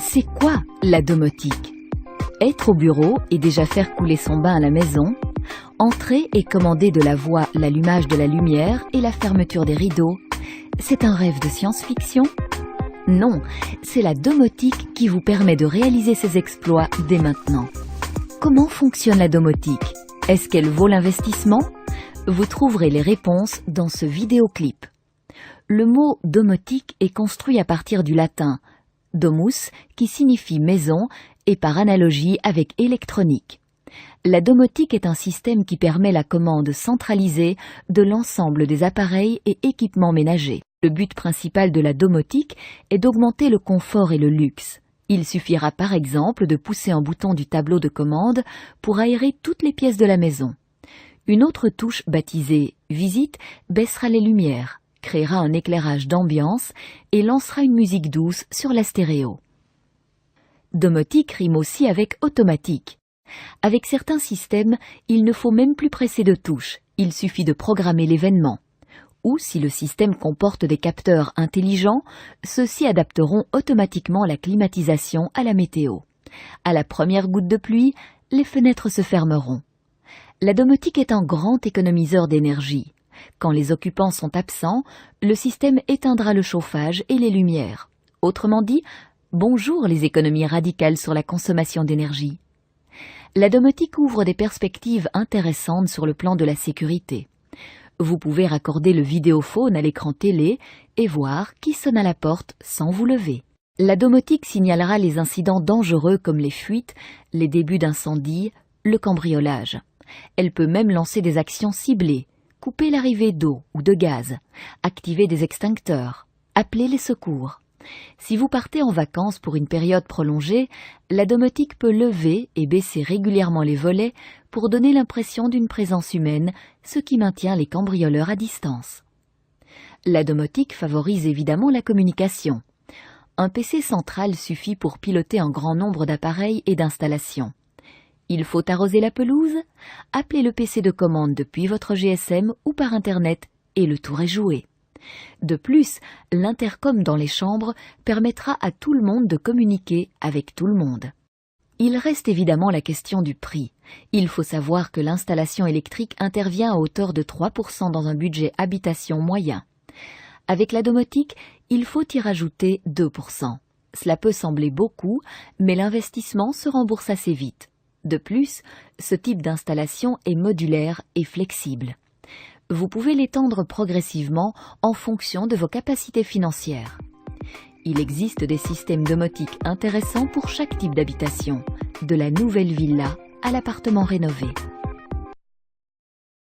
C'est quoi la domotique? Être au bureau et déjà faire couler son bain à la maison, entrer et commander de la voix l'allumage de la lumière et la fermeture des rideaux, c'est un rêve de science-fiction? Non, c'est la domotique qui vous permet de réaliser ces exploits dès maintenant. Comment fonctionne la domotique? Est-ce qu'elle vaut l'investissement? Vous trouverez les réponses dans ce vidéoclip. Le mot domotique est construit à partir du latin domus, qui signifie maison, et par analogie avec électronique. La domotique est un système qui permet la commande centralisée de l'ensemble des appareils et équipements ménagers. Le but principal de la domotique est d'augmenter le confort et le luxe. Il suffira par exemple de pousser un bouton du tableau de commande pour aérer toutes les pièces de la maison. Une autre touche baptisée « Visite » baissera les lumières, créera un éclairage d'ambiance et lancera une musique douce sur la stéréo. Domotique rime aussi avec automatique. Avec certains systèmes, il ne faut même plus presser de touches, il suffit de programmer l'événement. Ou si le système comporte des capteurs intelligents, ceux-ci adapteront automatiquement la climatisation à la météo. À la première goutte de pluie, les fenêtres se fermeront. La domotique est un grand économiseur d'énergie. Quand les occupants sont absents, le système éteindra le chauffage et les lumières. Autrement dit, bonjour les économies radicales sur la consommation d'énergie. La domotique ouvre des perspectives intéressantes sur le plan de la sécurité. Vous pouvez raccorder le vidéophone à l'écran télé et voir qui sonne à la porte sans vous lever. La domotique signalera les incidents dangereux comme les fuites, les débuts d'incendie, le cambriolage. Elle peut même lancer des actions ciblées, couper l'arrivée d'eau ou de gaz, activer des extincteurs, appeler les secours. Si vous partez en vacances pour une période prolongée, la domotique peut lever et baisser régulièrement les volets pour donner l'impression d'une présence humaine, ce qui maintient les cambrioleurs à distance. La domotique favorise évidemment la communication. Un PC central suffit pour piloter un grand nombre d'appareils et d'installations. Il faut arroser la pelouse? Appelez le PC de commande depuis votre GSM ou par Internet et le tour est joué. De plus, l'intercom dans les chambres permettra à tout le monde de communiquer avec tout le monde. Il reste évidemment la question du prix. Il faut savoir que l'installation électrique intervient à hauteur de 3% dans un budget habitation moyen. Avec la domotique, il faut y rajouter 2%. Cela peut sembler beaucoup, mais l'investissement se rembourse assez vite. De plus, ce type d'installation est modulaire et flexible. Vous pouvez l'étendre progressivement en fonction de vos capacités financières. Il existe des systèmes domotiques intéressants pour chaque type d'habitation, de la nouvelle villa à l'appartement rénové.